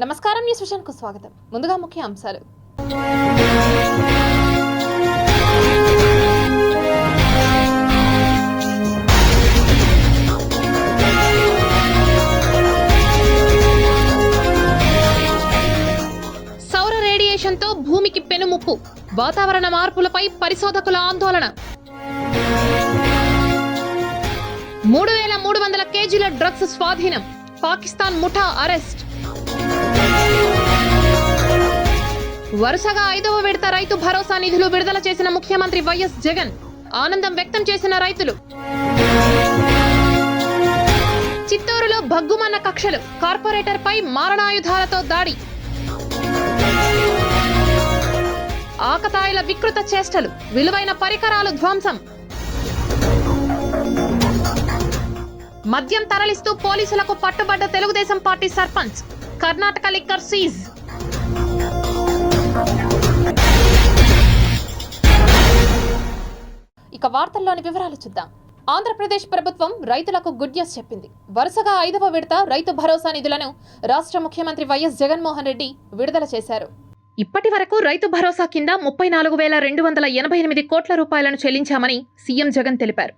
నమస్కారం, news vision కు స్వాగతం. ముందుగా ముఖ్య అంశాలు. సౌర రేడియేషన్తో భూమికి పెనుముప్పు, వాతావరణ మార్పులపై పరిశోధకుల ఆందోళన. 3300 కేజీల డ్రగ్స్ స్వాధీనం, పాకిస్తాన్ ముఠా అరెస్ట్. వరుసగా 5వ విడత రైతు భరోసా నిధులు విడుదల చేసిన ముఖ్యమంత్రి వైఎస్ జగన్, ఆనందం వ్యక్తం చేసిన రైతులు. చిత్తూరులో భగ్గుమన్న కక్షలు, కార్పొరేటర్ పై మారణాయుధాలతో దాడి. ఆకతాయిల వికృత చేష్టలు, విలువైన పరికరాలు ధ్వంసం. మద్యం తరలిస్తూ పోలీసులకు పట్టుబడ్డ Telugu Desam party sarpanch, Karnataka liquor seize. ఇక వార్తల్లోని వివరాలు చూద్దాం. ఆంధ్రప్రదేశ్ ప్రభుత్వం రైతులకు గుడ్ న్యూస్ చెప్పింది. వరుసగా 5వ విడత రైతు భరోసా నిధులను రాష్ట్ర ముఖ్యమంత్రి వైఎస్ జగన్మోహన్ రెడ్డి విడుదల చేశారు. ఇప్పటి వరకు రైతు భరోసా కింద 34,288 కోట్ల రూపాయలను చెల్లించామని సీఎం జగన్ తెలిపారు.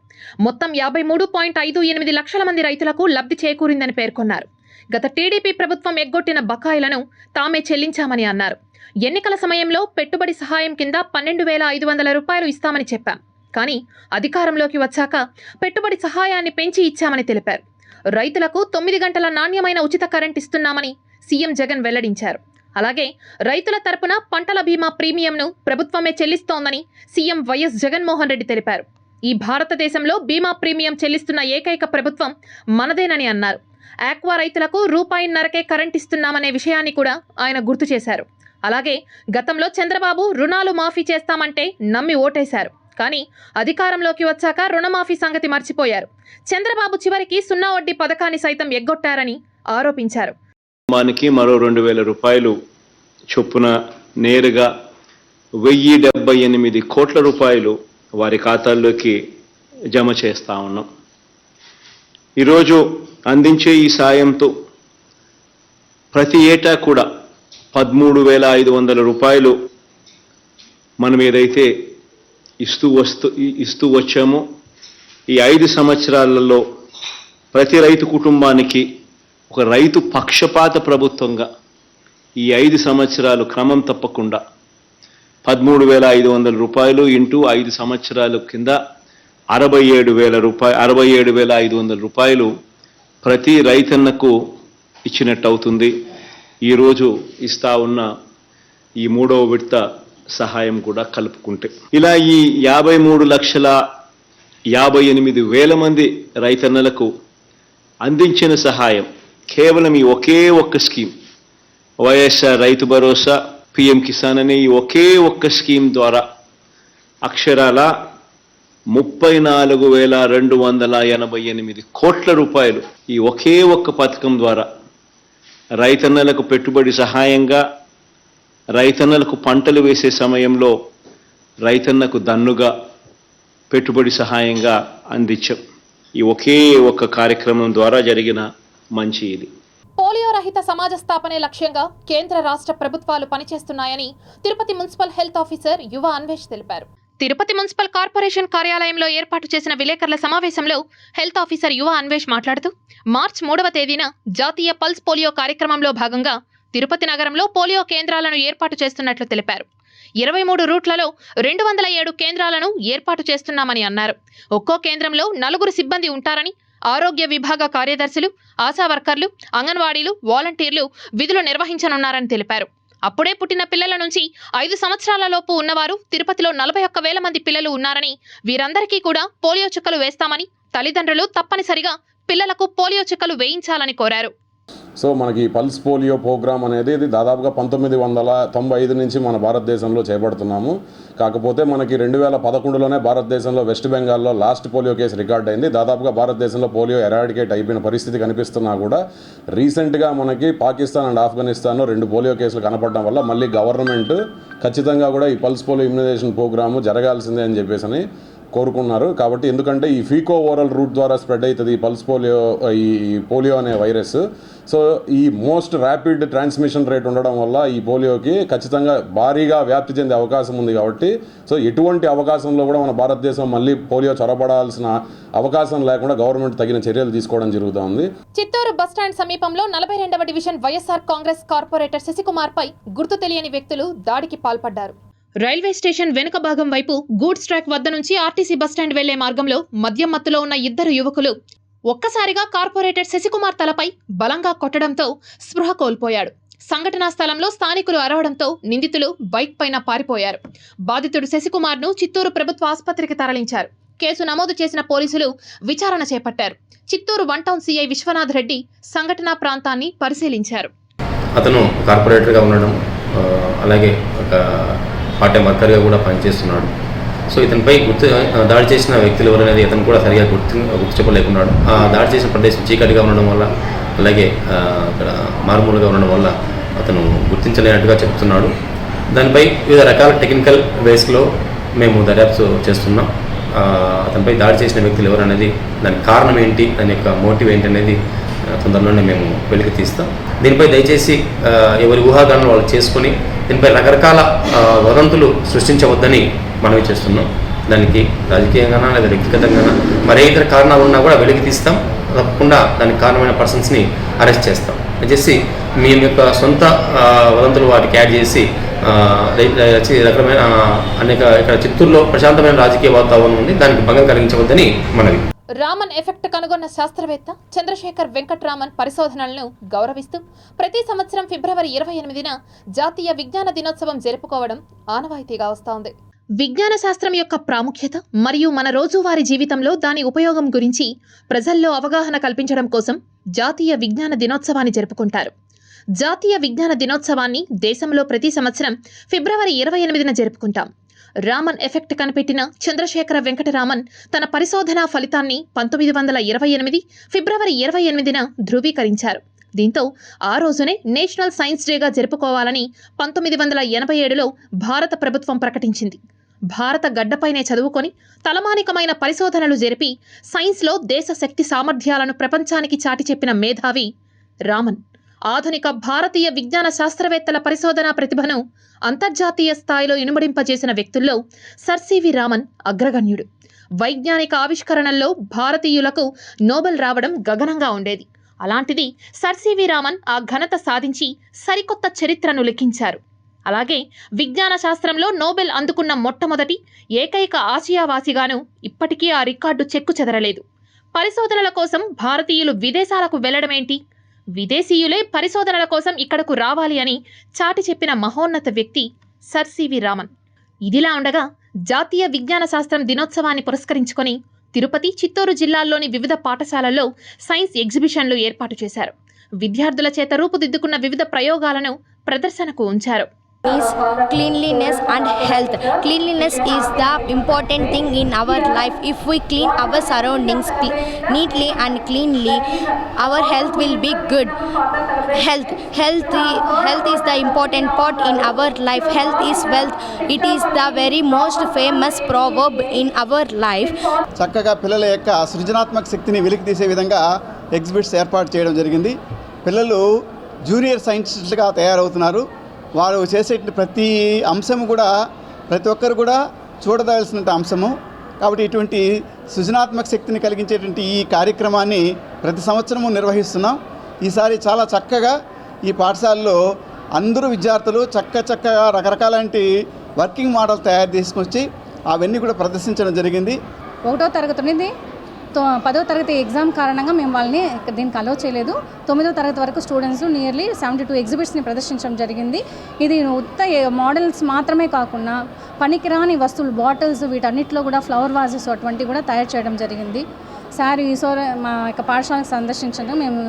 మొత్తం 53.58 లక్షల మంది రైతులకు లబ్ధి చేకూరిందని పేర్కొన్నారు. గత టీడీపీ ప్రభుత్వం ఎగ్గొట్టిన బకాయిలను తామే చెల్లించామని అన్నారు. ఎన్నికల సమయంలో పెట్టుబడి సహాయం కింద 12,500 రూపాయలు ఇస్తామని చెప్పాం. కానీ అధికారంలోకి వచ్చాక పెట్టుబడి సహాయాన్ని పెంచి ఇచ్చామని తెలిపారు. రైతులకు 9 గంటల నాణ్యమైన ఉచిత కరెంట్ ఇస్తున్నామని సీఎం జగన్ వెల్లడించారు. అలాగే రైతుల తరపున పంటల బీమా ప్రీమియంను ప్రభుత్వమే చెల్లిస్తోందని సీఎం వైఎస్ జగన్మోహన్ రెడ్డి తెలిపారు. ఈ భారతదేశంలో బీమా ప్రీమియం చెల్లిస్తున్న ఏకైక ప్రభుత్వం మనదేనని అన్నారు. ఆక్వా రైతులకు ₹1.5కే కరెంట్ ఇస్తున్నామనే విషయాన్ని కూడా ఆయన గుర్తు చేశారు. అలాగే గతంలో చంద్రబాబు రుణాలు మాఫీ చేస్తామంటే నమ్మి ఓటేశారు. కానీ అధికారంలోకి వచ్చాక రుణమాఫీ సంగతి మర్చిపోయారు. చంద్రబాబు చివరికి 0 వడ్డీ పథకాన్ని సైతం ఎగ్గొట్టారని ఆరోపించారు. మనకి మరో 2,000 రూపాయలు చొప్పున నేరుగా 1,078 కోట్ల రూపాయలు వారి ఖాతాల్లోకి జమ చేస్తా ఉన్నాం. ఈరోజు అందించే ఈ సాయంతో ప్రతి ఏటా కూడా 13,500 రూపాయలు మనం ఏదైతే ఇస్తూ వచ్చామో ఈ 5 సంవత్సరాలలో ప్రతి రైతు కుటుంబానికి ఒక రైతు పక్షపాత ప్రభుత్వంగా ఈ 5 సంవత్సరాలు క్రమం తప్పకుండా 13,500 రూపాయలు ఇంటూ 5 సంవత్సరాల కింద 67,500 రూపాయలు ప్రతి రైతన్నకు ఇచ్చినట్టు అవుతుంది. ఈరోజు ఇస్తా ఉన్న ఈ 3వ విడత సహాయం కూడా కలుపుకుంటే ఇలా ఈ 53,58,000 మంది రైతన్నలకు అందించిన సహాయం కేవలం ఈ ఒకే ఒక్క స్కీమ్ వైఎస్ఆర్ రైతు భరోసా పిఎం కిసాన్ అనే ఈ ఒకే ఒక్క స్కీమ్ ద్వారా అక్షరాల 34,288 కోట్ల రూపాయలు ఈ ఒకే ఒక్క పథకం ద్వారా రైతన్నలకు పెట్టుబడి సహాయంగా, రైతన్నలకు పంటలు వేసే సమయంలో రైతన్నకు దన్నుగా పెట్టుబడి సహాయంగా అందించాం. ఈ ఒకే ఒక్క కార్యక్రమం ద్వారా జరిగిన మంచి ఇది. పోలియో రహిత సమాజ స్థాపనే లక్ష్యంగా కేంద్ర రాష్ట్ర ప్రభుత్వాలు పనిచేస్తున్నాయని తిరుపతి మున్సిపల్ హెల్త్ ఆఫీసర్ యువ అన్వేష్ తెలిపారు. తిరుపతి మున్సిపల్ కార్పొరేషన్ కార్యాలయంలో ఏర్పాటు చేసిన విలేకరుల సమావేశంలో హెల్త్ ఆఫీసర్ యువ అన్వేష్ మాట్లాడుతూ మార్చి 3వ తేదీన జాతీయ పల్స్ పోలియో కార్యక్రమంలో భాగంగా తిరుపతి నగరంలో పోలియో కేంద్రాలను ఏర్పాటు చేస్తున్నట్లు తెలిపారు. 23 రూట్లలో 207 కేంద్రాలను ఏర్పాటు చేస్తున్నామని అన్నారు. ఒక్కో కేంద్రంలో 4 సిబ్బంది ఉంటారని, ఆరోగ్య విభాగ కార్యదర్శులు, ఆశా వర్కర్లు, అంగన్వాడీలు, వాలంటీర్లు విధులు నిర్వహించనున్నారని తెలిపారు. అప్పుడే పుట్టిన పిల్లల నుంచి 5 సంవత్సరాల లోపు ఉన్నవారు తిరుపతిలో 41,000 మంది పిల్లలు ఉన్నారని, వీరందరికీ కూడా పోలియో చుక్కలు వేస్తామని, తల్లిదండ్రులు తప్పనిసరిగా పిల్లలకు పోలియో చుక్కలు వేయించాలని కోరారు. సో మనకి పల్స్ పోలియో ప్రోగ్రామ్ అనేది ఇది దాదాపుగా 1995 నుంచి మన భారతదేశంలో చేపడుతున్నాము. కాకపోతే మనకి 2011లోనే భారతదేశంలో వెస్ట్ బెంగాల్లో లాస్ట్ పోలియో కేసు రికార్డ్ అయింది. దాదాపుగా భారతదేశంలో పోలియో ఎరాడికేట్ అయిపోయిన పరిస్థితి కనిపిస్తున్నా కూడా రీసెంట్గా మనకి పాకిస్తాన్ అండ్ ఆఫ్ఘనిస్తాన్లో 2 పోలియో కేసులు కనపడడం వల్ల మళ్ళీ గవర్నమెంట్ ఖచ్చితంగా కూడా ఈ పల్స్ పోలియో ఇమ్యునైజేషన్ ప్రోగ్రాము జరగాల్సిందే అని చెప్పేసి కోరుకున్నారు. కాబట్టి ఎందుకంటే ఈ ఫీకో ఓరల్ రూట్ ద్వారా స్ప్రెడ్ అవుతుంది ఈ పల్స్ పోలియో, ఈ పోలియో అనే వైరస్. సో ఈ మోస్ట్ ర్యాపిడ్ ట్రాన్స్మిషన్ రేట్ ఉండడం వల్ల ఈ పోలియోకి ఖచ్చితంగా భారీగా వ్యాప్తి చెందే అవకాశం ఉంది. కాబట్టి సో ఎటువంటి అవకాశంలో కూడా మన భారతదేశం మళ్ళీ పోలియో చొరబడాల్సిన అవకాశం లేకుండా గవర్నమెంట్ తగిన చర్యలు తీసుకోవడం జరుగుతోంది. చిత్తూరు బస్టాండ్ సమీపంలో 42వ డివిజన్ వైఎస్ఆర్ కాంగ్రెస్ కార్పొరేటర్ శశికుమార్ పై గుర్తు తెలియని వ్యక్తులు దాడికి పాల్పడ్డారు. రైల్వే స్టేషన్ వెనుక భాగం వైపు గూడ్స్ ట్రాక్ వద్ద నుంచి ఆర్టీసీ బస్టాండ్ వెళ్లే మార్గంలో మద్యం మత్తులో ఉన్న ఇద్దరు యువకులు ఒక్కసారిగా కార్పొరేటర్ శశికుమార్ తలపై బలంగా కొట్టడంతో స్పృహ కోల్పోయాడు. సంఘటనా స్థలంలో స్థానికులు అరవడంతో నిందితులు బైక్ పైన పారిపోయారు. బాధితుడు శశికుమార్ను చిత్తూరు ప్రభుత్వ ఆసుపత్రికి తరలించారు. కేసు నమోదు చేసిన పోలీసులు విచారణ చేపట్టారు. చిత్తూరు 1 టౌన్ సిఐ విశ్వనాథ్ రెడ్డి సంఘటనా ప్రాంతాన్ని పరిశీలించారు. అతను కార్పొరేటర్గా ఉండడం, అలాగే ఒక పార్ట్ టైం వర్కర్గా కూడా పనిచేస్తున్నాడు. సో ఇతనిపై దాడి చేసిన వ్యక్తులు ఎవరనేది ఇతను కూడా సరిగా గుర్తు చెప్పలేకున్నాడు. ఆ దాడి చేసిన ప్రదేశం చీకటిగా ఉండడం వల్ల, అలాగే అక్కడ మారుమూలుగా ఉండడం వల్ల అతను గుర్తించలేనట్టుగా చెప్తున్నాడు. దానిపై వివిధ రకాల టెక్నికల్ వేస్లో మేము దర్యాప్తు చేస్తున్నాం. అతనిపై దాడి చేసిన వ్యక్తులు ఎవరనేది, దానికి కారణం ఏంటి, దాని యొక్క మోటివ్ ఏంటి అనేది తొందరలోనే మేము వెలికి తీస్తాం. దీనిపై దయచేసి ఎవరి ఊహాగానాలు వాళ్ళు చేసుకొని దీనిపై రకరకాల వదంతులు సృష్టించవద్దని మనవి చేస్తున్నాం. దానికి రాజకీయంగానా లేదా వ్యక్తిగతంగానా మరే ఇతర కారణాలు ఉన్నా కూడా వెలికి తీస్తాం. తప్పకుండా దానికి కారణమైన పర్సన్స్ని అరెస్ట్ చేస్తాం. దయచేసి మీ యొక్క సొంత వదంతులు వాటికి యాడ్ చేసి రకమైన అనేక ఇక్కడ చిత్తూరులో ప్రశాంతమైన రాజకీయ వాతావరణం ఉంది, దానికి భంగం కలిగించవద్దని మనవి. రామన్ ఎఫెక్ట్ కనుగొన్న శాస్త్రవేత్త చంద్రశేఖర్ వెంకట్రామన్ పరిశోధనలను గౌరవిస్తూ ప్రతి సంవత్సరం ఫిబ్రవరి 28న జాతీయ విజ్ఞాన దినోత్సవం జరుపుకోవడం ఆనవాయితీగా వస్తోంది. విజ్ఞాన శాస్త్రం యొక్క ప్రాముఖ్యత మరియు మన రోజువారీ జీవితంలో దాని ఉపయోగం గురించి ప్రజల్లో అవగాహన కల్పించడం కోసం జాతీయ విజ్ఞాన దినోత్సవాన్ని జరుపుకుంటారు. జాతీయ విజ్ఞాన దినోత్సవాన్ని దేశంలో ప్రతి సంవత్సరం ఫిబ్రవరి 28న జరుపుకుంటాం. రామన్ ఎఫెక్ట్ కనిపెట్టిన చంద్రశేఖర వెంకటరామన్ తన పరిశోధనా ఫలితాన్ని 1928 ఫిబ్రవరి 28న ధృవీకరించారు. దీంతో ఆ రోజునే నేషనల్ సైన్స్ డేగా జరుపుకోవాలని 1987లో భారత ప్రభుత్వం ప్రకటించింది. భారత గడ్డపైనే చదువుకొని తలమానికమైన పరిశోధనలు జరిపి సైన్స్లో దేశ శక్తి సామర్థ్యాలను ప్రపంచానికి చాటి చెప్పిన మేధావి రామన్. ఆధునిక భారతీయ విజ్ఞాన శాస్త్రవేత్తల పరిశోధనా ప్రతిభను అంతర్జాతీయ స్థాయిలో ఇనుమడింపజేసిన వ్యక్తుల్లో సర్ సివి రామన్ అగ్రగణ్యుడు. వైజ్ఞానిక ఆవిష్కరణల్లో భారతీయులకు నోబెల్ రావడం గగనంగా ఉండేది. అలాంటిది సర్ సివి రామన్ ఆ ఘనత సాధించి సరికొత్త చరిత్రను లిఖించారు. అలాగే విజ్ఞాన శాస్త్రంలో నోబెల్ అందుకున్న మొట్టమొదటి ఏకైక ఆసియావాసిగాను ఇప్పటికీ ఆ రికార్డు చెక్కు చెదరలేదు. పరిశోధనల కోసం భారతీయులు విదేశాలకు వెళ్లడమేంటి, విదేశీయులే పరిశోధనల కోసం ఇక్కడకు రావాలి అని చాటి చెప్పిన మహోన్నత వ్యక్తి సర్ సివి రామన్. ఇదిలా ఉండగా జాతీయ విజ్ఞాన శాస్త్రం దినోత్సవాన్ని పురస్కరించుకొని తిరుపతి, చిత్తూరు జిల్లాల్లోని వివిధ పాఠశాలల్లో సైన్స్ ఎగ్జిబిషన్లు ఏర్పాటు చేశారు. విద్యార్థుల చేత రూపుదిద్దుకున్న వివిధ ప్రయోగాలను ప్రదర్శనకు ఉంచారు. is cleanliness and health. Cleanliness is the important thing in our life. If we clean our surroundings neatly and cleanly, our health will be good. Health is the important part in our life. Health is wealth. It is the very most famous proverb in our life. చక్కగా పిల్లల యొక్క సృజనాత్మక శక్తిని వెలికి తీసే విధంగా exhibits ఏర్పాటు చేయడం జరిగింది. పిల్లలు జూనియర్ సైంటిస్టులుగా తయారవుతున్నారు. వారు చేసే ప్రతి అంశము కూడా ప్రతి ఒక్కరు కూడా చూడదలసిన అంశము. కాబట్టి ఇటువంటి సృజనాత్మక శక్తిని కలిగించేటువంటి ఈ కార్యక్రమాన్ని ప్రతి సంవత్సరము నిర్వహిస్తున్నాం. ఈసారి చాలా చక్కగా ఈ పాఠశాలలో అందరూ విద్యార్థులు చక్కగా రకరకాలంటి వర్కింగ్ మోడల్ తయారు చేసుకొచ్చి అవన్నీ కూడా ప్రదర్శించడం జరిగింది. 1వ తరగతి నుండి 10వ తరగతి ఎగ్జామ్ కారణంగా మేము వాళ్ళని దీనికి అలో చేయలేదు. 9వ తరగతి వరకు స్టూడెంట్స్ నియర్లీ 72 ఎగ్జిబిట్స్ని ప్రదర్శించడం జరిగింది. ఇది ఉత్త మోడల్స్ మాత్రమే కాకుండా పనికిరాని వస్తువులు, బాటిల్స్, వీటన్నిటిలో కూడా ఫ్లవర్ వాజెస్ అటువంటివి కూడా తయారు చేయడం జరిగింది. సార్ ఈసారి మా యొక్క పాఠశాలకు సందర్శించడం మేము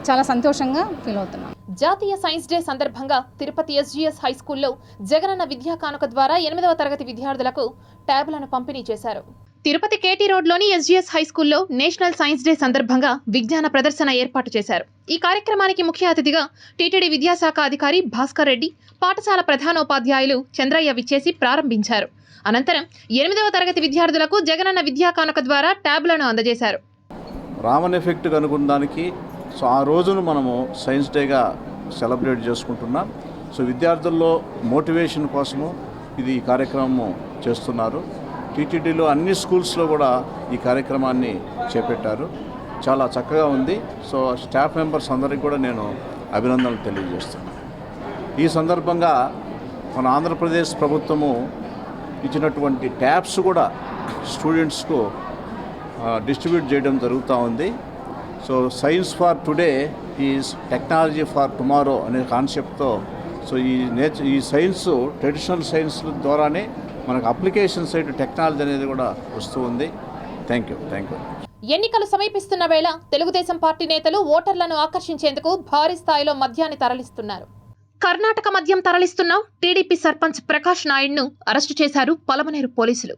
చాలా సంతోషంగా ఫీల్ అవుతున్నాం. జాతీయ సైన్స్ డే సందర్భంగా తిరుపతి ఎస్జీఎస్ హై స్కూల్లో జగనన్న విద్యా కానుక ద్వారా 8వ తరగతి విద్యార్థులకు ట్యాబ్లను పంపిణీ చేశారు. తిరుపతి కేటీ రోడ్లోని ఎస్జీఎస్ హై స్కూల్లో నేషనల్ సైన్స్ డే సందర్భంగా విజ్ఞాన ప్రదర్శన ఏర్పాటు చేశారు. ఈ కార్యక్రమానికి ముఖ్య అతిథిగా టీటీడీ విద్యాశాఖ అధికారి భాస్కర్ రెడ్డి, పాఠశాల ప్రధానోపాధ్యాయులు చంద్రయ్య విచ్చేసి ప్రారంభించారు. అనంతరం 8వ తరగతి విద్యార్థులకు జగనన్న విద్యా కానుక ద్వారా ట్యాబ్లను అందజేశారు. రామన్ ఎఫెక్ట్కి అనుగుణానికి సో ఆ రోజును మనము సైన్స్ డేగా సెలబ్రేట్ చేసుకుంటున్నాం. సో విద్యార్థుల్లో మోటివేషన్ కోసము ఇది ఈ కార్యక్రమం చేస్తున్నారు. టీటీడీలో అన్ని స్కూల్స్లో కూడా ఈ కార్యక్రమాన్ని చేపట్టారు. చాలా చక్కగా ఉంది. సో స్టాఫ్ మెంబర్స్ అందరికీ కూడా నేను అభినందనలు తెలియజేస్తున్నాను. ఈ సందర్భంగా మన ఆంధ్రప్రదేశ్ ప్రభుత్వము ఇచ్చినటువంటి ట్యాబ్స్ కూడా స్టూడెంట్స్కు డిస్ట్రిబ్యూట్ చేయడం జరుగుతూ ఉంది. So science for today is technology for tomorrow అనే కాన్సెప్ట్తో సో ఈ సైన్స్ ట్రెడిషనల్ సైన్స్ ద్వారానే మనకు అప్లికేషన్ సైడ్ టెక్నాలజీ అనేది కూడా వస్తూ ఉంది. Thank you. ఎన్నికలు సమీపిస్తున్న వేళ తెలుగుదేశం పార్టీ నేతలు ఓటర్లను ఆకర్షించేందుకు భారీ స్థాయిలో మద్యాన్ని తరలిస్తున్నారు. కర్ణాటక మద్యం తరలిస్తున్న టీడీపీ సర్పంచ్ ప్రకాష్ నాయుడును అరెస్టు చేశారు పలమనేరు పోలీసులు.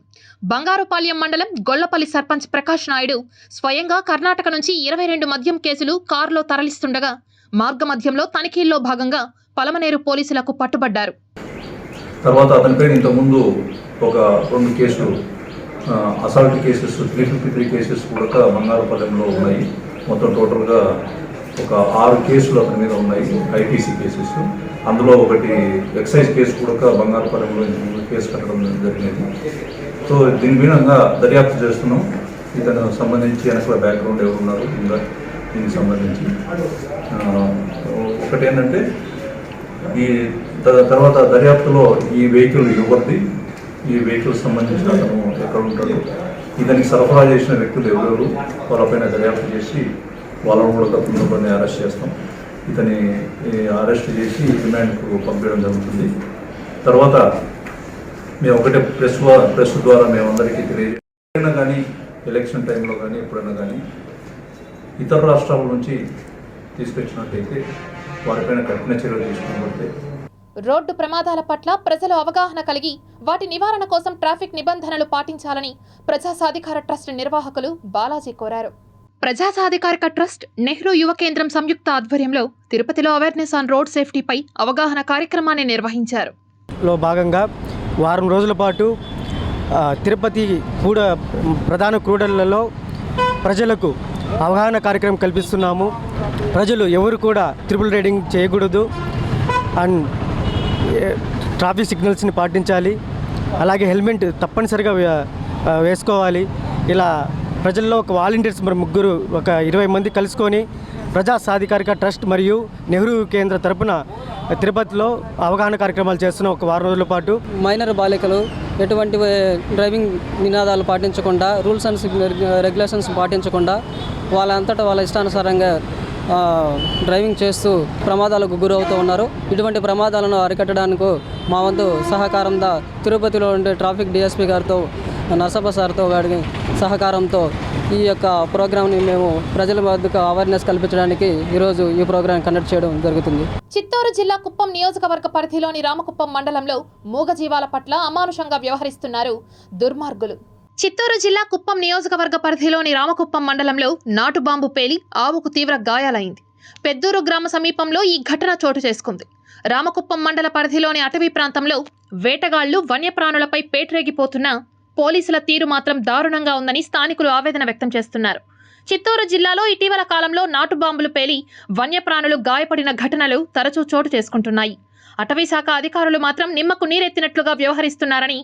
బంగారుపాలెం మండలం గొల్లపల్లి సర్పంచ్ ప్రకాష్ నాయుడు స్వయంగా కర్ణాటక నుంచి 22 మద్యం కేసులు కారులో తరలిస్తుండగా మార్గమధ్యంలో తనిఖీల్లో భాగంగా పలమనేరు పోలీసులకు పట్టుబడ్డారు. తర్వాత అతనిపై ఇంతకుముందు ఒక 2 కేసులు అసాల్ట్ కేసెస్ 353 కేసెస్ కూడా బంగారుపాలెంలో ఉన్నాయి. మొత్తం టోటల్గా ఒక 6 కేసులు అతని మీద ఉన్నాయి, ఐటీసీ కేసెస్. అందులో ఒకటి ఎక్సైజ్ కేసు కూడా బంగారుపాలెంలో కేసు కట్టడం జరిగినది. సో దీని మీద దర్యాప్తు చేస్తున్నాం. ఇతను సంబంధించి వెనకాల బ్యాక్గ్రౌండ్ ఎవరు ఉన్నారు ఇంకా దీనికి సంబంధించి ఒకటి ఏంటంటే ఈ తర్వాత దర్యాప్తులో ఈ వెహికల్ ఎవరిది, ఈ వెహికల్ సంబంధించిన అతను ఎక్కడ ఉంటాడు, ఇతనికి సరఫరా చేసిన వ్యక్తులు ఎవరెవరు వాళ్ళపైన దర్యాప్తు చేసి వాళ్ళను కూడా తప్పనిసరిగా అరెస్ట్ చేస్తాం. ఇతని అరెస్ట్ చేసి రిమాండ్కు పంపించడం జరుగుతుంది. తర్వాత మేము ఒకటే ప్రెస్ ద్వారా మేమందరికీ తెలియజేయడం కానీ ఎలక్షన్ టైంలో కానీ ఎప్పుడైనా కానీ ఇతర రాష్ట్రాల నుంచి తీసుకొచ్చినట్టయితే వారిపైన కఠిన చర్యలు తీసుకున్నట్లయితే రోడ్డు ప్రమాదాల పట్ల ప్రజలు అవగాహన కలిగి వాటి నివారణ కోసం ట్రాఫిక్ నిబంధనలు పాటించాలని ప్రజా సాధికార ట్రస్ట్ నిర్వాహకులు బాలాజీ కోరారు. ప్రజా సాధికారిక ట్రస్ట్ నెహ్రూ యువ కేంద్రం సంయుక్త ఆధ్వర్యంలో తిరుపతిలో అవేర్నెస్ ఆన్ రోడ్ సేఫ్టీపై అవగాహన కార్యక్రమాన్ని నిర్వహించారు. భాగంగా వారం రోజుల పాటు తిరుపతి ప్రధాన కూడళ్లలో ప్రజలకు అవగాహన కార్యక్రమం కల్పిస్తున్నాము. ప్రజలు ఎవరు కూడా ట్రిపుల్ రైడింగ్ చేయకూడదు అండ్ ట్రాఫిక్ సిగ్నల్స్ని పాటించాలి. అలాగే హెల్మెట్ తప్పనిసరిగా వేసుకోవాలి. ఇలా ప్రజల్లో ఒక వాలంటీర్స్ ముగ్గురు ఒక 20 మంది కలుసుకొని ప్రజా సాధికారిక ట్రస్ట్ మరియు నెహ్రూ కేంద్ర తరపున తిరుపతిలో అవగాహన కార్యక్రమాలు చేస్తున్న ఒక వారం రోజుల పాటు మైనర్ బాలికలు ఎటువంటి డ్రైవింగ్ నినాదాలు పాటించకుండా, రూల్స్ అండ్ రెగ్యులేషన్స్ పాటించకుండా వాళ్ళంతటా వాళ్ళ ఇష్టానుసారంగా డ్రైవింగ్ చేస్తూ ప్రమాదాలకు గురవుతూ ఉన్నారు. ఇటువంటి ప్రమాదాలను అరికట్టడానికి మా వంతు సహకారంతో తిరుపతిలో ఉండే ట్రాఫిక్ డిఎస్పీ గారితో నరసప్ప సార్తో గారి సహకారంతో ఈ యొక్క ప్రోగ్రామ్ని మేము ప్రజల వద్దకు అవేర్నెస్ కల్పించడానికి ఈరోజు ఈ ప్రోగ్రాం కండక్ట్ చేయడం జరుగుతుంది. చిత్తూరు జిల్లా కుప్పం నియోజకవర్గ పరిధిలోని రామకుప్పం మండలంలో మూగజీవాల పట్ల అమానుషంగా వ్యవహరిస్తున్నారు దుర్మార్గులు. చిత్తూరు జిల్లా కుప్పం నియోజకవర్గ పరిధిలోని రామకుప్పం మండలంలో నాటు బాంబు పేలి ఆవుకు తీవ్ర గాయాలైంది. పెద్దూరు గ్రామ సమీపంలో ఈ ఘటన చోటు చేసుకుంది. రామకుప్పం మండల పరిధిలోని అటవీ ప్రాంతంలో వేటగాళ్లు వన్యప్రాణులపై పేట్రేగిపోతున్నా పోలీసుల తీరు మాత్రం దారుణంగా ఉందని స్థానికులు ఆవేదన వ్యక్తం చేస్తున్నారు. చిత్తూరు జిల్లాలో ఇటీవల కాలంలో నాటు బాంబులు పేలి వన్యప్రాణులు గాయపడిన ఘటనలు తరచూ చోటు చేసుకుంటున్నాయి. అటవీ శాఖ అధికారులు మాత్రం నిమ్మకు నీరెత్తినట్లుగా వ్యవహరిస్తున్నారని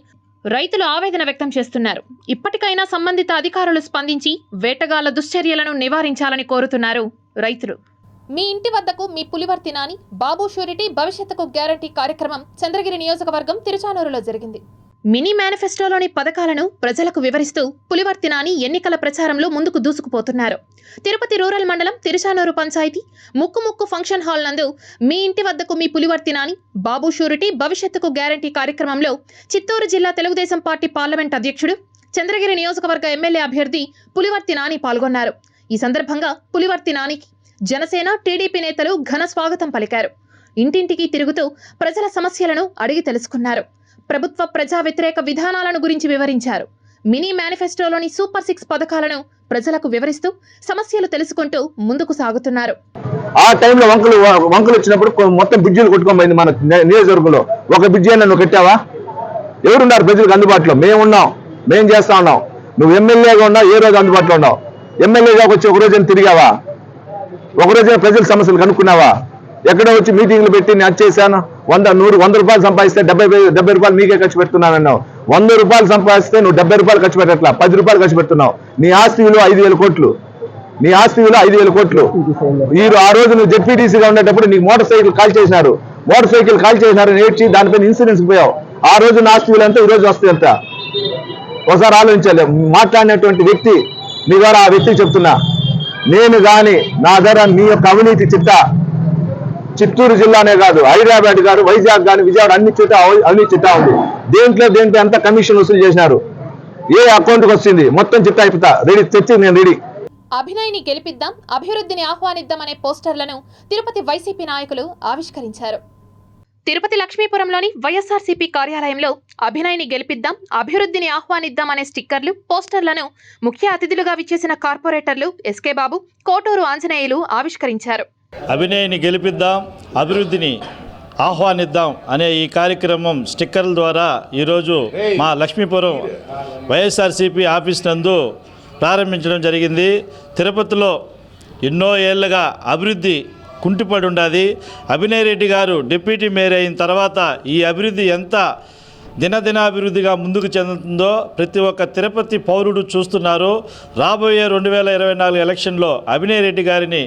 రైతులు ఆవేదన వ్యక్తం చేస్తున్నారు. ఇప్పటికైనా సంబంధిత అధికారులు స్పందించి వేటగాళ్ల దుశ్చర్యలను నివారించాలని కోరుతున్నారు రైతులు. మీ ఇంటి వద్దకు మీ పులివర్తి నాని బాబు షూరిటీ భవిష్యత్తుకు గ్యారంటీ కార్యక్రమం చంద్రగిరి నియోజకవర్గం తిరుచానూరులో జరిగింది. మినీ మేనిఫెస్టోలోని పథకాలను ప్రజలకు వివరిస్తూ పులివర్తి నాని ఎన్నికల ప్రచారంలో ముందుకు దూసుకుపోతున్నారు. తిరుపతి రూరల్ మండలం తిరుచానూరు పంచాయతీ ముక్కు ఫంక్షన్ హాల్ నందు మీ ఇంటి వద్దకు మీ పులివర్తి నాని బాబు షూరిటీ భవిష్యత్తుకు గ్యారంటీ కార్యక్రమంలో చిత్తూరు జిల్లా తెలుగుదేశం పార్టీ పార్లమెంట్ అధ్యక్షుడు చంద్రగిరి నియోజకవర్గ ఎమ్మెల్యే అభ్యర్థి పులివర్తి నాని పాల్గొన్నారు. ఈ సందర్భంగా పులివర్తి నానికి జనసేన టీడీపీ నేతలు ఘన స్వాగతం పలికారు. ఇంటింటికి తిరుగుతూ ప్రజల సమస్యలను అడిగి తెలుసుకున్నారు. ప్రభుత్వ ప్రజా వ్యతిరేక విధానాలను గురించి వివరించారు. మినీ మేనిఫెస్టోలోని సూపర్ 6 పథకాలను ప్రజలకు వివరిస్తూ సమస్యలు తెలుసుకుంటూ ముందుకు సాగుతున్నారు. ఆ టైంలో వంకలు వచ్చినప్పుడు మొత్తం బ్రిడ్జిలు కొట్టుకోబోయింది మన నియోజకవర్గంలో. ఒక బ్రిడ్జి అయినా నువ్వు కట్టావా? ఎవరున్నారు ప్రజలకు అందుబాటులో? మేమున్నాం, మేం చేస్తా ఉన్నాం. నువ్వు ఎమ్మెల్యేగా ఉన్నావు, ఏ రోజు అందుబాటులో ఉన్నావు? ఎమ్మెల్యేగా వచ్చి ఒక రోజున తిరిగావా? ఒక రోజున ప్రజల సమస్యలు కనుక్కున్నావా? ఎక్కడో వచ్చి మీటింగ్లు పెట్టి నేను అది చేశాను, 100 రూపాయలు సంపాదిస్తే 70 రూపాయలు మీకే ఖర్చు పెడుతున్నానన్నావు. 100 రూపాయలు సంపాదిస్తే నువ్వు 70 రూపాయలు ఖర్చు పెట్టట్లా, 10 రూపాయలు ఖర్చు పెడుతున్నావు. నీ ఆస్తి విలువ 5,000 కోట్లు. నీ ఆస్తి విలువ 5,000 కోట్లు. ఆ రోజు నువ్వు జెడ్పీటీసీగా ఉండేటప్పుడు నీకు మోటార్ సైకిల్ కాల్ చేసినారని ఏడ్చి దానిపైన ఇన్సూరెన్స్ పోయావు. ఆ రోజు నా ఆస్తి విలువ ఎంత, ఈ రోజు వస్తుంది ఎంత? ఒకసారి ఆలోచించాలి. మాట్లాడినటువంటి వ్యక్తి మీ ద్వారా ఆ వ్యక్తికి చెప్తున్నా, నేను కానీ నా ద్వారా మీ యొక్క అవినీతి చిట్టా చిత్తూరు జిల్లానే కాదు, హైదరాబాద్ కాదు, వైజాగ్ కానీ, విజయవాడ అన్ని చిట్టా అవినీతి చిట్టా ఉంది. దేంట్లో ఎంత కమిషన్ వసూలు చేసినారు, ఏ అకౌంట్కి వచ్చింది, మొత్తం చిట్టా అయిపోతా రెడీ, తెచ్చి నేను రెడీ. అభినయ్ని గెలిపిద్దాం, అభివృద్ధిని ఆహ్వానిద్దాం అనే పోస్టర్లను తిరుపతి వైసీపీ నాయకులు ఆవిష్కరించారు. తిరుపతి లక్ష్మీపురంలోని వైఎస్ఆర్సీపీ కార్యాలయంలో అభినయ్ని గెలిపిద్దాం, అభివృద్ధిని ఆహ్వానిద్దాం అనే స్టిక్కర్లు, పోస్టర్లను ముఖ్య అతిథులుగా విచ్చేసిన కార్పొరేటర్లు ఎస్కే బాబు, కోటూరు ఆంజనేయులు ఆవిష్కరించారు. అభినయ్ని గెలిపిద్దాం, అభివృద్ధిని ఆహ్వానిద్దాం అనే ఈ కార్యక్రమం స్టిక్కర్ల ద్వారా ఈరోజు మా లక్ష్మీపురం వైఎస్ఆర్సీపీ ఆఫీస్ నందు ప్రారంభించడం జరిగింది. తిరుపతిలో ఎన్నో ఏళ్లుగా అభివృద్ధి కుంటిపడి ఉండాది. అభినయ్ రెడ్డి గారు డిప్యూటీ మేయర్ అయిన తర్వాత ఈ అభివృద్ధి ఎంత దినదినాభివృద్ధిగా ముందుకు చెందుతుందో ప్రతి ఒక్క తిరుపతి పౌరుడు చూస్తున్నారు. రాబోయే 2024 ఎలక్షన్లో అభినయ్ రెడ్డి గారిని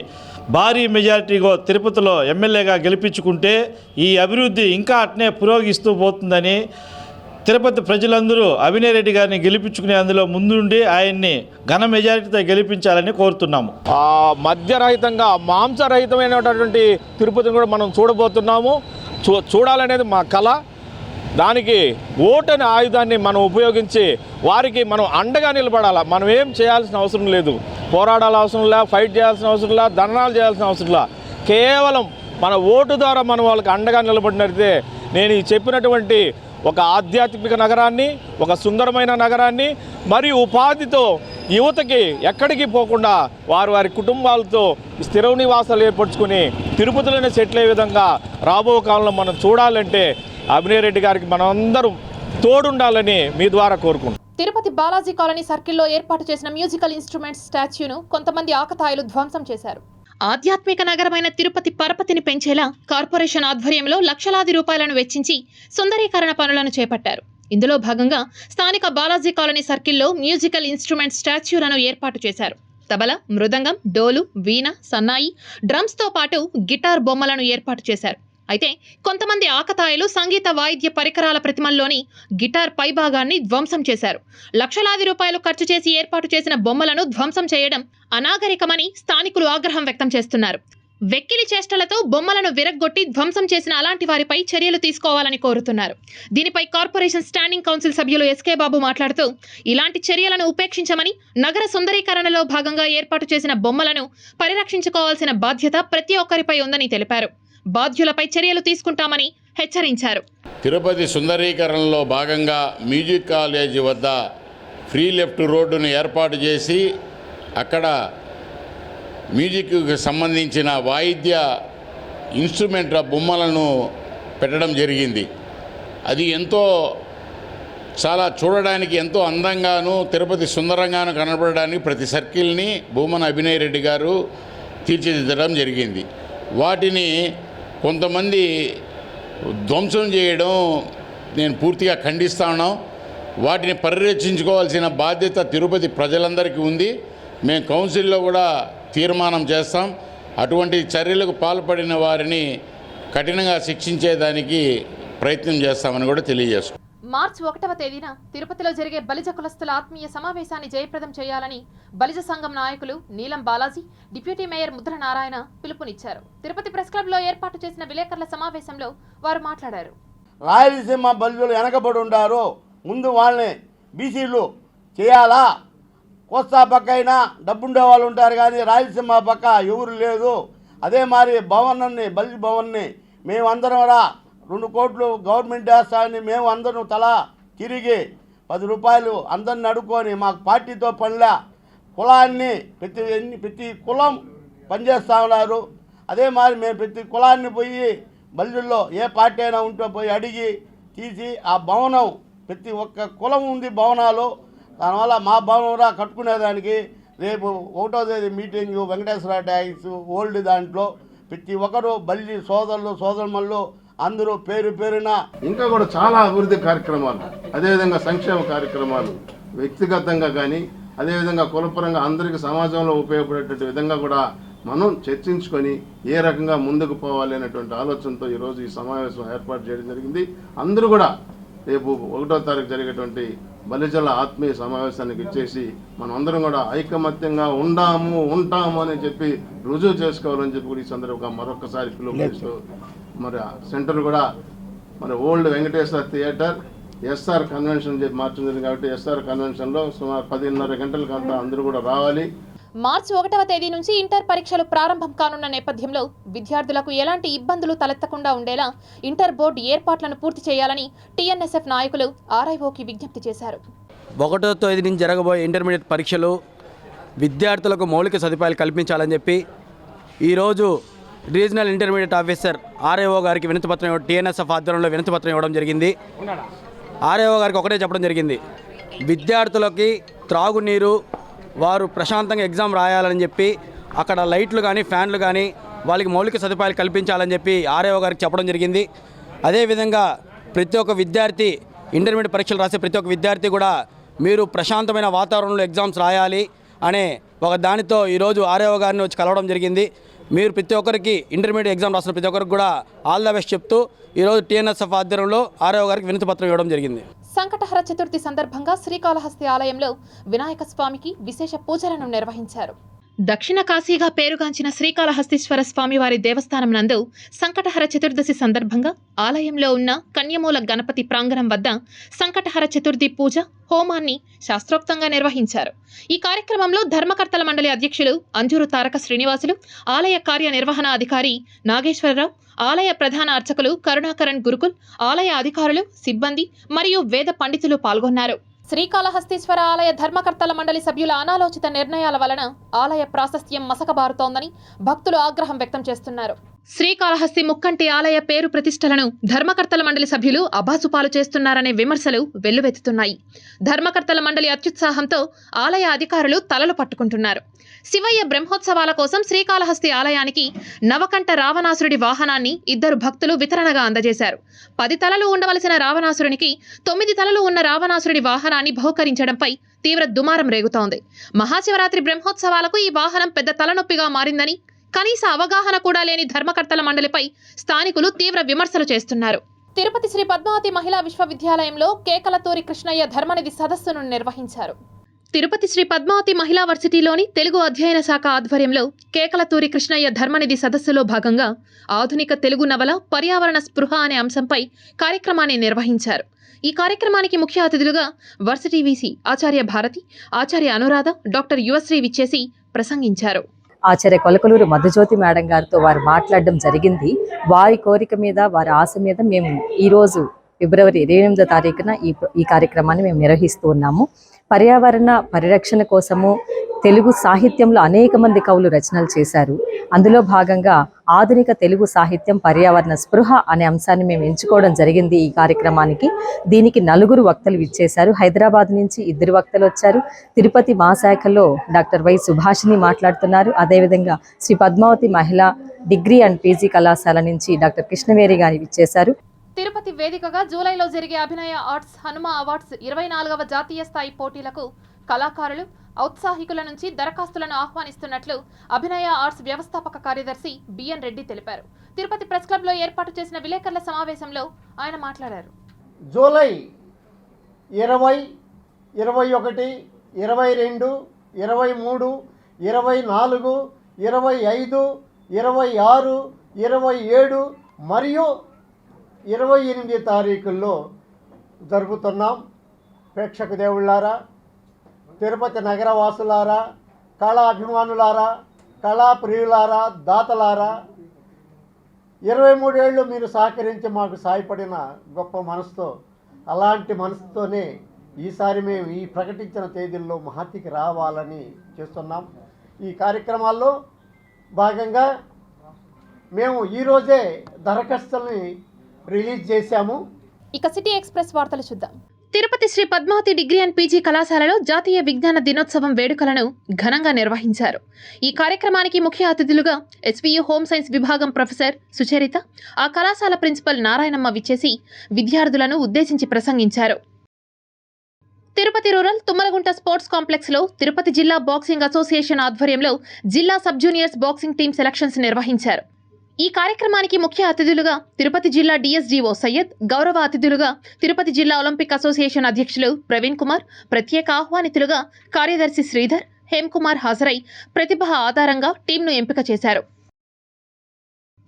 భారీ మెజారిటీగా తిరుపతిలో ఎమ్మెల్యేగా గెలిపించుకుంటే ఈ అభివృద్ధి ఇంకా అట్నే పురోగిస్తూ పోతుందని తిరుపతి ప్రజలందరూ అభినయ్ రెడ్డి గారిని గెలిపించుకునే అందులో ముందుండి ఆయన్ని ఘన మెజారిటీతో గెలిపించాలని కోరుతున్నాము. మద్యరహితంగా మాంసరహితమైనటువంటి తిరుపతిని కూడా మనం చూడబోతున్నాము. చూడాలనేది మా కళ. దానికి ఓటు అనే ఆయుధాన్ని మనం ఉపయోగించి వారికి మనం అండగా నిలబడాలి. మనం ఏం చేయాల్సిన అవసరం లేదు, పోరాడాల్సిన అవసరం లే, ఫైట్ చేయాల్సిన అవసరం లే, ధర్నాలు చేయాల్సిన అవసరం లే. కేవలం మన ఓటు ద్వారా మనం వాళ్ళకి అండగా నిలబడినట్లయితే నేను ఈ చెప్పినటువంటి ఒక ఆధ్యాత్మిక నగరాన్ని, ఒక సుందరమైన నగరాన్ని మరియు ఉపాధితో యువతకి ఎక్కడికి పోకుండా వారి కుటుంబాలతో స్థిర నివాసాలు ఏర్పరచుకుని తిరుపతిలోనే సెటిల్ అయ్యే విధంగా రాబో కాలంలో మనం చూడాలంటే అభినయ్ రెడ్డి గారికి మనం అందరం తోడుండాలని మీ ద్వారా కోరుకుంటున్నాం. తిరుపతి బాలాజీ కాలనీ సర్కిల్లో ఏర్పాటు చేసిన మ్యూజికల్ ఇన్స్ట్రుమెంట్స్ స్టాచ్యూను కొంతమంది ఆకతాయిలు ధ్వంసం చేశారు. ఆధ్యాత్మిక నగరమైన తిరుపతి పరపతిని పెంచేలా కార్పొరేషన్ ఆధ్వర్యంలో లక్షలాది రూపాయలను వెచ్చించి సుందరీకరణ పనులను చేపట్టారు. ఇందులో భాగంగా స్థానిక బాలాజీ కాలనీ సర్కిల్లో మ్యూజికల్ ఇన్స్ట్రుమెంట్ స్టాచ్యూలను ఏర్పాటు చేశారు. తబల, మృదంగం, డోలు, వీణ, సన్నాయి, డ్రమ్స్తో పాటు గిటార్ బొమ్మలను ఏర్పాటు చేశారు. అయితే కొంతమంది ఆకతాయిలు సంగీత వాయిద్య పరికరాల ప్రతిమల్లోని గిటార్ పైభాగాన్ని ధ్వంసం చేశారు. లక్షలాది రూపాయలు ఖర్చు చేసి ఏర్పాటు చేసిన బొమ్మలను ధ్వంసం చేయడం అనాగరికమని స్థానికులు ఆగ్రహం వ్యక్తం చేస్తున్నారు. వెక్కిలి చేష్టలతో బొమ్మలను విరగ్గొట్టి ధ్వంసం చేసిన అలాంటి వారిపై చర్యలు తీసుకోవాలని కోరుతున్నారు. దీనిపై కార్పొరేషన్ స్టాండింగ్ కౌన్సిల్ సభ్యులు ఎస్కే బాబు మాట్లాడుతూ ఇలాంటి చర్యలను ఉపేక్షించమని, నగర సుందరీకరణలో భాగంగా ఏర్పాటు చేసిన బొమ్మలను పరిరక్షించుకోవాల్సిన బాధ్యత ప్రతి ఒక్కరిపై ఉందని తెలిపారు. బాధ్యులపై చర్యలు తీసుకుంటామని హెచ్చరించారు. తిరుపతి సుందరీకరణలో భాగంగా మ్యూజిక్ కాలేజీ వద్ద ఫ్రీ లెఫ్ట్ రోడ్డును ఏర్పాటు చేసి అక్కడ మ్యూజిక్కి సంబంధించిన వాయిద్య ఇన్స్ట్రుమెంట్ల బొమ్మలను పెట్టడం జరిగింది. అది చాలా చూడడానికి ఎంతో అందంగాను తిరుపతి సుందరంగాను కనబడడానికి ప్రతి సర్కిల్ని భూమన అభినయ్ రెడ్డి గారు తీర్చిదిద్దడం జరిగింది. వాటిని కొంతమంది ధ్వంసం చేయడం నేను పూర్తిగా ఖండిస్తా ఉన్నాం. వాటిని పరిరక్షించుకోవాల్సిన బాధ్యత తిరుపతి ప్రజలందరికీ ఉంది. మేము కౌన్సిల్లో కూడా తీర్మానం చేస్తాం. అటువంటి చర్యలకు పాల్పడిన వారిని కఠినంగా శిక్షించేదానికి ప్రయత్నం చేస్తామని కూడా తెలియజేస్తాం. మార్చి 1వ తేదీన తిరుపతిలో జరిగే బలిజ కులస్తుల ఆత్మీయ సమావేశాన్ని జయప్రదం చేయాలని బలిజ సంఘం నాయకులు నీలం బాలాజీ, డిప్యూటీ మేయర్ ముద్ర నారాయణ పిలుపునిచ్చారు. తిరుపతి ప్రెస్ క్లబ్లో ఏర్పాటు చేసిన విలేకరుల సమావేశంలో వారు మాట్లాడారు. రాయలసీమ బలిజలు వెనకబడి ఉండారు, ముందు వాళ్ళని బీసీలు చేయాలా. కోస్తా పక్క అయినా డబ్బుండే వాళ్ళు ఉంటారు కానీ రాయలసీమ పక్క ఎవరు లేదు. అదే మరి భవన్ని బలిజ భవన్ని మేమందరం 2 కోట్లు గవర్నమెంట్ వేస్తామని మేము అందరం తలా తిరిగి 10 రూపాయలు అందరిని అడుక్కొని మాకు పార్టీతో పనిలే, కులాన్ని ప్రతి కులం పనిచేస్తూ ఉన్నారు. అదే మరి మేము ప్రతి కులాన్ని పోయి బలిజల్లో ఏ పార్టీ అయినా ఉంటూ పోయి అడిగి తీసి ఆ భవనం ప్రతి ఒక్క కులం ఉంది భవనాలు. దానివల్ల మా భవనం కట్టుకునేదానికి రేపు 1వ తేదీ మీటింగ్ వెంకటేశ్వర ట్యాక్స్ ఓల్డ్ దాంట్లో ప్రతి ఒక్కరు బల్లి సోదరులు సోదరుమల్లు అందరూ పేరు పేరున ఇంకా కూడా చాలా అభివృద్ధి కార్యక్రమాలు, అదేవిధంగా సంక్షేమ కార్యక్రమాలు వ్యక్తిగతంగా కానీ అదేవిధంగా కులపరంగా అందరికీ సమాజంలో ఉపయోగపడేటువంటి విధంగా కూడా మనం చర్చించుకొని ఏ రకంగా ముందుకు పోవాలి అనేటువంటి ఆలోచనతో ఈరోజు ఈ సమావేశం ఏర్పాటు చేయడం జరిగింది. అందరూ కూడా రేపు 1వ తారీఖు జరిగేటువంటి బలిజల ఆత్మీయ సమావేశానికి ఇచ్చేసి మనం అందరం కూడా ఐకమత్యంగా ఉంటాము అని చెప్పి రుజువు చేసుకోవాలని చెప్పి కూడా ఈ సందర్భంగా మరొకసారి పిలుపునిస్తూ మరి సెంటర్ కూడా మరి old Venkateswara theatre SR convention చెప్పి మార్చడం జరిగింది. కాబట్టి ఎస్ఆర్ కన్వెన్షన్లో సుమారు 10:30 గంటలకంతా అందరూ కూడా రావాలి. మార్చి 1వ తేదీ నుంచి ఇంటర్ పరీక్షలు ప్రారంభం కానున్న నేపథ్యంలో విద్యార్థులకు ఎలాంటి ఇబ్బందులు తలెత్తకుండా ఉండేలా ఇంటర్ బోర్డు ఏర్పాట్లను పూర్తి చేయాలని టీఎన్ఎస్ఎఫ్ నాయకులు ఆర్ఐఓకి విజ్ఞప్తి చేశారు. 1వ తేదీ నుంచి జరగబోయే ఇంటర్మీడియట్ పరీక్షలు విద్యార్థులకు మౌలిక సదుపాయాలు కల్పించాలని చెప్పి ఈరోజు రీజనల్ ఇంటర్మీడియట్ ఆఫీసర్ ఆర్ఐఓ గారికి వినతిపత్రం టీఎన్ఎస్ఎఫ్ ఆధ్వర్యంలో వినతిపత్రం ఇవ్వడం జరిగింది. ఆర్ఐఓ గారికి ఒకటే చెప్పడం జరిగింది, విద్యార్థులకి త్రాగునీరు వారు ప్రశాంతంగా ఎగ్జామ్ రాయాలని చెప్పి అక్కడ లైట్లు కానీ ఫ్యాన్లు కానీ వాళ్ళకి మౌలిక సదుపాయాలు కల్పించాలని చెప్పి ఆర్ఐఓ గారికి చెప్పడం జరిగింది. అదేవిధంగా ప్రతి ఒక్క విద్యార్థి ఇంటర్మీడియట్ పరీక్షలు రాసే ప్రతి ఒక్క విద్యార్థి కూడా మీరు ప్రశాంతమైన వాతావరణంలో ఎగ్జామ్స్ రాయాలి అనే ఒక దానితో ఈరోజు ఆర్ఐఓ గారిని వచ్చి కలవడం జరిగింది. మీరు ప్రతి ఒక్కరికి ఇంటర్మీడియట్ ఎగ్జామ్ రాసిన ప్రతి ఒక్కరికి కూడా ఆల్ ద బెస్ట్ చెప్తూ ఈరోజు టీఎన్ఎస్ఎఫ్ ఆధ్వర్యంలో ఆర్ఐఓ గారికి వినతిపత్రం ఇవ్వడం జరిగింది. సంకటహర చతుర్థి సందర్భంగా శ్రీకాళహస్తి ఆలయంలో వినాయక స్వామికి విశేష పూజలను నిర్వహించారు. దక్షిణ కాశీగా పేరుగాంచిన శ్రీకాళహస్తీశ్వర స్వామివారి దేవస్థానం నందు సంకటహర చతుర్దశి సందర్భంగా ఆలయంలో ఉన్న కన్యమూల గణపతి ప్రాంగణం వద్ద సంకటహర చతుర్థి పూజ హోమాన్ని శాస్త్రోక్తంగా నిర్వహించారు. ఈ కార్యక్రమంలో ధర్మకర్తల మండలి అధ్యక్షులు అంజూరు తారక శ్రీనివాసులు, ఆలయ కార్యనిర్వహణ అధికారి నాగేశ్వరరావు, ఆలయ ప్రధాన అర్చకులు కరుణాకరణ్ గురుకుల్, ఆలయ అధికారులు, సిబ్బంది మరియు వేద పండితులు పాల్గొన్నారు. శ్రీకాళహస్తీశ్వర ఆలయ ధర్మకర్తల మండలి సభ్యుల అనాలోచిత నిర్ణయాల వలన ఆలయ ప్రాశస్త్యం మసకబారుతోందని భక్తులు ఆగ్రహం వ్యక్తం చేస్తున్నారు. శ్రీకాళహస్తి ముక్కంటి ఆలయ పేరు ప్రతిష్టలను ధర్మకర్తల మండలి సభ్యులు అబాసుపాలు చేస్తున్నారనే విమర్శలు వెల్లువెత్తుతున్నాయి. ధర్మకర్తల మండలి అత్యుత్సాహంతో ఆలయ అధికారులు తలలు పట్టుకుంటున్నారు. శివయ్య బ్రహ్మోత్సవాల కోసం శ్రీకాళహస్తి ఆలయానికి నవకంఠ రావణాసురుడి వాహనాన్ని 2 భక్తులు వితరణగా అందజేశారు. 10 తలలు ఉండవలసిన రావణాసురునికి 9 తలలు ఉన్న రావణాసురుడి వాహనాన్ని బహుకరించడంపై తీవ్ర దుమారం రేగుతోంది. మహాశివరాత్రి బ్రహ్మోత్సవాలకు ఈ వాహనం పెద్ద తలనొప్పిగా మారిందని, కనీస అవగాహన కూడా లేని ధర్మకర్తల మండలిపై స్థానికులు తీవ్ర విమర్శలు చేస్తున్నారు. తిరుపతి శ్రీ పద్మావతి మహిళా విశ్వవిద్యాలయంలో కేకలతూరి కృష్ణయ్య ధర్మనిధి సదస్సును నిర్వహించారు. తిరుపతి శ్రీ పద్మావతి మహిళా వర్సిటీలోని తెలుగు అధ్యయన శాఖ ఆధ్వర్యంలో కేకలతూరి కృష్ణయ్య ధర్మనిధి సదస్సులో భాగంగా ఆధునిక తెలుగు నవల పర్యావరణ స్పృహ అనే అంశంపై కార్యక్రమాన్ని నిర్వహించారు. ఈ కార్యక్రమానికి ముఖ్య అతిథులుగా వర్సిటీ వీసీ ఆచార్య భారతి, ఆచార్య అనురాధ, డాక్టర్ యువశ్రీ విచ్చేసి ప్రసంగించారు. ఆచార్య కొలకలూరు మధుజ్యోతి మేడం గారితో వారు మాట్లాడడం జరిగింది. వారి కోరిక మీద, వారి ఆశ మీద మేము ఈరోజు ఫిబ్రవరి 28వ తారీఖున ఈ కార్యక్రమాన్ని మేము నిర్వహిస్తూ ఉన్నాము. పర్యావరణ పరిరక్షణ కోసము తెలుగు సాహిత్యంలో అనేక మంది కవులు రచనలు చేశారు. అందులో భాగంగా ఆధునిక తెలుగు సాహిత్యం పర్యావరణ స్పృహ అనే అంశాన్ని మేము ఎంచుకోవడం జరిగింది. ఈ కార్యక్రమానికి దీనికి 4 వక్తలు విచ్చేశారు. హైదరాబాద్ నుంచి 2 వక్తలు వచ్చారు. తిరుపతి మహాశాఖలో డాక్టర్ వై సుభాషిణి మాట్లాడుతున్నారు. అదేవిధంగా శ్రీ పద్మావతి మహిళా డిగ్రీ అండ్ పీజీ కళాశాల నుంచి డాక్టర్ కృష్ణవేరి గారి విచ్చేశారు. తిరుపతి వేదికగా జూలైలో జరిగే అభినయ ఆర్ట్స్ హనుమ అవార్డ్స్ 24వ జాతీయ స్థాయి పోటీలకు కళాకారులు, ఔత్సాహికుల నుంచి దరఖాస్తులను ఆహ్వానిస్తున్నట్లు అభినయ ఆర్ట్స్ వ్యవస్థాపక కార్యదర్శి బిఎన్ రెడ్డి తెలిపారు. తిరుపతి ప్రెస్ క్లబ్లో ఏర్పాటు చేసిన విలేకరుల సమావేశంలో ఆయన మాట్లాడారు. జూలై 20, 21, 22, 23, 24, 25, 26, 27 మరియు 28 తారీఖుల్లో జరుపుతున్నాం. ప్రేక్షక దేవుళ్ళారా, తిరుపతి నగరవాసులారా, కళాభిమానులారా, కళాప్రియులారా, దాతలారా, 23 ఏళ్ళు మీరు సహకరించి మాకు సాయపడిన గొప్ప మనసుతో, అలాంటి మనసుతోనే ఈసారి మేము ఈ ప్రకటించిన తేదీల్లో మహతికి రావాలని చేస్తున్నాం. ఈ కార్యక్రమాల్లో భాగంగా మేము ఈరోజే దరఖాస్తుల్ని రిలీజ్ చేశాము. ఇక సిటీ ఎక్స్ప్రెస్ వార్తలు చూద్దాం. Tirupati Sri Padmavati degree and PG కళాశాలలో జాతీయ విజ్ఞాన దినోత్సవం వేడుకలను ఘనంగా నిర్వహించారు. ఈ కార్యక్రమానికి ముఖ్య అతిథులుగా ఎస్వీయు హోమ్ సైన్స్ విభాగం ప్రొఫెసర్ సుచరిత, ఆ కళాశాల ప్రిన్సిపల్ నారాయణమ్మ విచ్చేసి విద్యార్థులను ఉద్దేశించి ప్రసంగించారు. తిరుపతి రూరల్ తుమ్మలగుంట స్పోర్ట్స్ కాంప్లెక్స్లో తిరుపతి జిల్లా బాక్సింగ్ అసోసియేషన్ ఆధ్వర్యంలో జిల్లా sub juniors boxing team selections నిర్వహించారు. ఈ కార్యక్రమానికి ముఖ్య అతిథులుగా తిరుపతి జిల్లా డిఎస్డిఓ సయ్యద్, గౌరవ అతిథులుగా తిరుపతి జిల్లా ఒలింపిక్ అసోసియేషన్ అధ్యక్షులు ప్రవీణ్ కుమార్, ప్రత్యేక ఆహ్వానితులుగా కార్యదర్శి శ్రీధర్, హేమ్ కుమార్ హాజరై ప్రతిభ ఆధారంగా టీంను ఎంపిక చేశారు.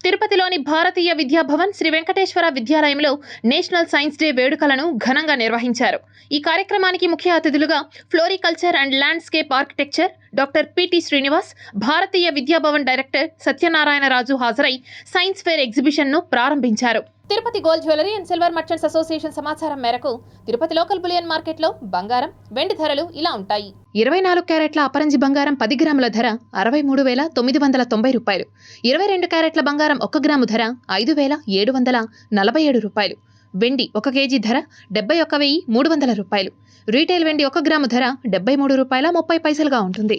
తిరుపతిలోని భారతీయ విద్యాభవన్ శ్రీ వెంకటేశ్వర విద్యాలయంలో నేషనల్ సైన్స్ డే వేడుకలను ఘనంగా నిర్వహించారు. ఈ కార్యక్రమానికి ముఖ్య అతిథులుగా floriculture and landscape architecture doctor PT Srinivas, Bharatiya Vidya Bhavan director Satyanarayana Raju హాజరై సైన్స్ ఫేర్ ఎగ్జిబిషన్ను ప్రారంభించారు. Tirupati gold jewellery and silver merchants association సమాచారం మేరకు తిరుపతి లోకల్ బులియన్ మార్కెట్లో బంగారం, వెండి ధరలు ఇలా ఉంటాయి. 24 క్యారెట్ల అపరంజి బంగారం 10 గ్రాముల ధర 63,990 రూపాయలు. 22 క్యారెట్ల బంగారం 1 గ్రాము ధర 5,747 రూపాయలు. వెండి 1 కేజీ ధర 71,300 రూపాయలు. రీటైల్ వెండి 1 గ్రాము ధర 73 రూపాయల 30 పైసలుగా ఉంటుంది.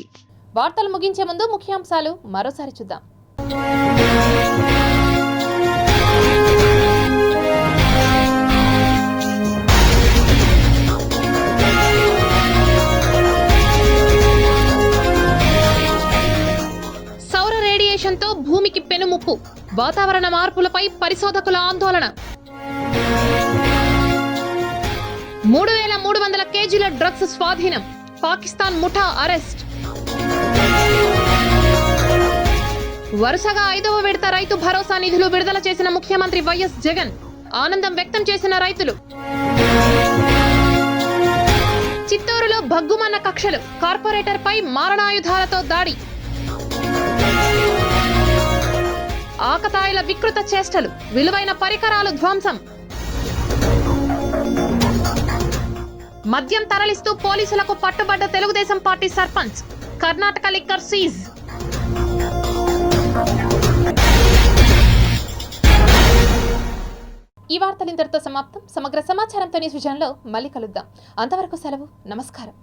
వార్తలు ముగించే ముందు ముఖ్యాంశాలు మరోసారి చూద్దాం. సౌర రేడియేషన్తో భూమికి పెనుముప్పు, వాతావరణ మార్పులపై పరిశోధకుల ఆందోళన. 3,300 కేజీల డ్రగ్స్ స్వాధీనం, పాకిస్తాన్ ముఠా అరెస్ట్. వరుసగా 5వ విడత రైతు భరోసా నిధులు విడుదల చేసిన ముఖ్యమంత్రి వైఎస్ జగన్, ఆనందం వ్యక్తం చేసిన రైతులు. చిత్తూరులో భగ్గుమన్న కక్షలు, కార్పొరేటర్పై మారణాయుధాలతో దాడి. ఆకతాయిల వికృత చేష్టలు, విలువైన పరికరాలు ధ్వంసం. మద్యం తరలిస్తూ పోలీసులకు పట్టుబడ్డ Telugu Desam party sarpanch, Karnataka liquor seize. ఈ వార్తలు ఇంతటితో సమాప్తం. సమగ్ర సమాచారంతో న్యూస్ విజన్లో మళ్ళీ కలుద్దాం. అంతవరకు సెలవు, నమస్కారం.